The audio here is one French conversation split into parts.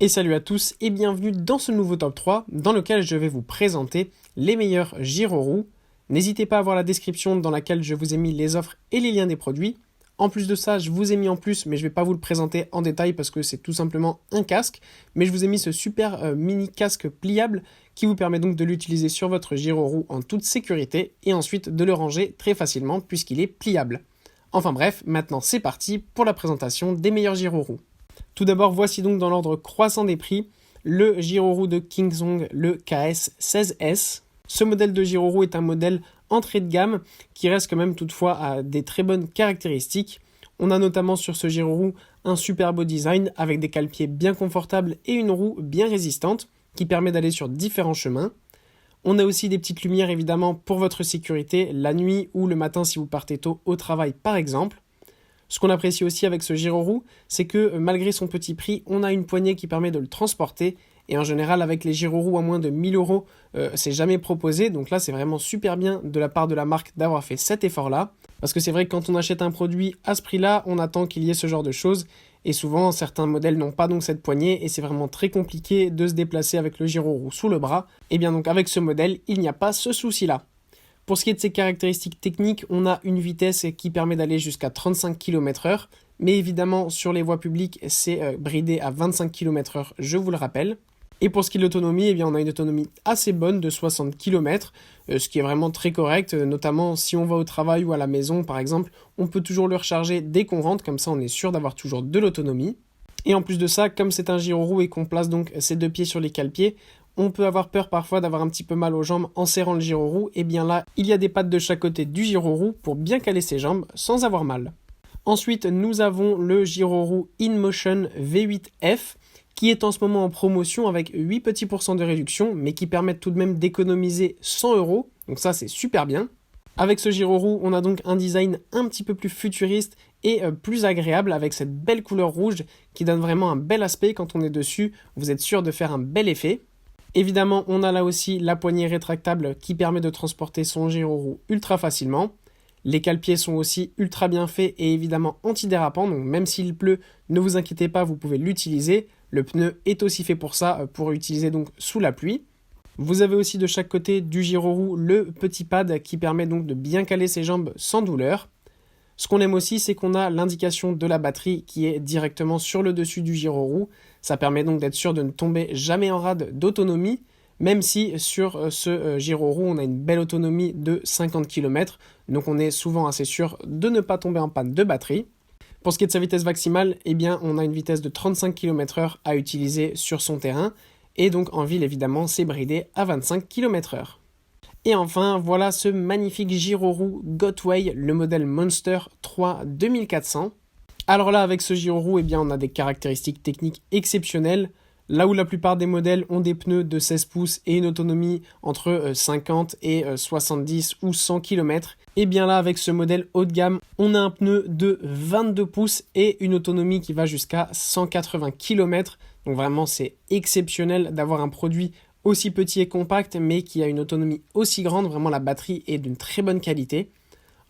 Et salut à tous et bienvenue dans ce nouveau top 3 dans lequel je vais vous présenter les meilleurs gyroroues. N'hésitez pas à voir la description dans laquelle je vous ai mis les offres et les liens des produits. En plus de ça, je vous ai mis en plus, mais je ne vais pas vous le présenter en détail parce que c'est tout simplement un casque, mais je vous ai mis ce super mini casque pliable qui vous permet donc de l'utiliser sur votre gyroroue en toute sécurité et ensuite de le ranger très facilement puisqu'il est pliable. Enfin bref, maintenant c'est parti pour la présentation des meilleurs gyroroues. Tout d'abord, voici donc dans l'ordre croissant des prix le gyroroue de Kingsong, le KS16S. Ce modèle de gyroroue est un modèle entrée de gamme qui reste quand même toutefois à des très bonnes caractéristiques. On a notamment sur ce gyroroue un super beau design avec des cale-pieds bien confortables et une roue bien résistante qui permet d'aller sur différents chemins. On a aussi des petites lumières évidemment pour votre sécurité la nuit ou le matin si vous partez tôt au travail par exemple. Ce qu'on apprécie aussi avec ce gyroroue, c'est que malgré son petit prix, on a une poignée qui permet de le transporter. Et en général, avec les gyroroues à moins de 1000 €, c'est jamais proposé. Donc là, c'est vraiment super bien de la part de la marque d'avoir fait cet effort-là. Parce que c'est vrai que quand on achète un produit à ce prix-là, on attend qu'il y ait ce genre de choses. Et souvent, certains modèles n'ont pas donc cette poignée. Et c'est vraiment très compliqué de se déplacer avec le gyroroue sous le bras. Et bien donc avec ce modèle, il n'y a pas ce souci-là. Pour ce qui est de ses caractéristiques techniques, on a une vitesse qui permet d'aller jusqu'à 35 km/h, mais évidemment sur les voies publiques, c'est bridé à 25 km/h, je vous le rappelle. Et pour ce qui est de l'autonomie, eh bien, on a une autonomie assez bonne de 60 km, ce qui est vraiment très correct, notamment si on va au travail ou à la maison par exemple, on peut toujours le recharger dès qu'on rentre, comme ça on est sûr d'avoir toujours de l'autonomie. Et en plus de ça, comme c'est un gyroroue et qu'on place donc ses deux pieds sur les cale-pieds, on peut avoir peur parfois d'avoir un petit peu mal aux jambes en serrant le gyroroue, et bien là, il y a des pattes de chaque côté du gyroroue pour bien caler ses jambes sans avoir mal. Ensuite, nous avons le gyroroue InMotion V8F, qui est en ce moment en promotion avec 8 petits pourcents de réduction, mais qui permettent tout de même d'économiser 100 €, donc ça c'est super bien. Avec ce gyroroue, on a donc un design un petit peu plus futuriste et plus agréable avec cette belle couleur rouge qui donne vraiment un bel aspect quand on est dessus, vous êtes sûr de faire un bel effet. Évidemment, on a là aussi la poignée rétractable qui permet de transporter son gyroroue ultra facilement. Les cale-pieds sont aussi ultra bien faits et évidemment antidérapants, donc même s'il pleut, ne vous inquiétez pas, vous pouvez l'utiliser. Le pneu est aussi fait pour ça, pour l'utiliser donc sous la pluie. Vous avez aussi de chaque côté du gyroroue le petit pad qui permet donc de bien caler ses jambes sans douleur. Ce qu'on aime aussi, c'est qu'on a l'indication de la batterie qui est directement sur le dessus du gyroroue. Ça permet donc d'être sûr de ne tomber jamais en rade d'autonomie, même si sur ce gyroroue, on a une belle autonomie de 50 km. Donc on est souvent assez sûr de ne pas tomber en panne de batterie. Pour ce qui est de sa vitesse maximale, eh bien, on a une vitesse de 35 km/h à utiliser sur son terrain. Et donc en ville, évidemment, c'est bridé à 25 km/h. Et enfin, voilà ce magnifique gyroroue Gotway, le modèle Monster 3 2400. Alors là, avec ce gyroroue, eh bien, on a des caractéristiques techniques exceptionnelles. Là où la plupart des modèles ont des pneus de 16 pouces et une autonomie entre 50 et 70 ou 100 km, et bien là, avec ce modèle haut de gamme, on a un pneu de 22 pouces et une autonomie qui va jusqu'à 180 km. Donc vraiment, c'est exceptionnel d'avoir un produit aussi petit et compact, mais qui a une autonomie aussi grande. Vraiment, la batterie est d'une très bonne qualité.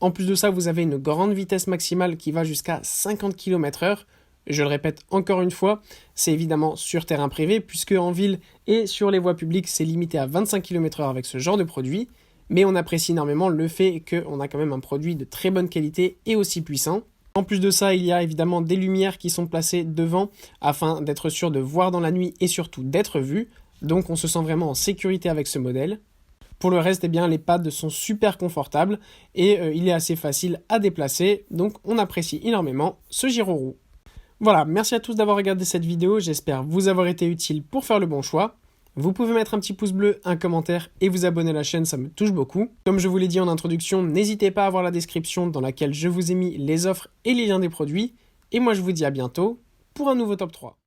En plus de ça, vous avez une grande vitesse maximale qui va jusqu'à 50 km/h. Je le répète encore une fois, c'est évidemment sur terrain privé, puisque en ville et sur les voies publiques, c'est limité à 25 km/h avec ce genre de produit. Mais on apprécie énormément le fait qu'on a quand même un produit de très bonne qualité et aussi puissant. En plus de ça, il y a évidemment des lumières qui sont placées devant afin d'être sûr de voir dans la nuit et surtout d'être vu. Donc on se sent vraiment en sécurité avec ce modèle. Pour le reste, eh bien, les pads sont super confortables et il est assez facile à déplacer. Donc on apprécie énormément ce gyroroue. Voilà, merci à tous d'avoir regardé cette vidéo. J'espère vous avoir été utile pour faire le bon choix. Vous pouvez mettre un petit pouce bleu, un commentaire et vous abonner à la chaîne, ça me touche beaucoup. Comme je vous l'ai dit en introduction, n'hésitez pas à voir la description dans laquelle je vous ai mis les offres et les liens des produits. Et moi je vous dis à bientôt pour un nouveau top 3.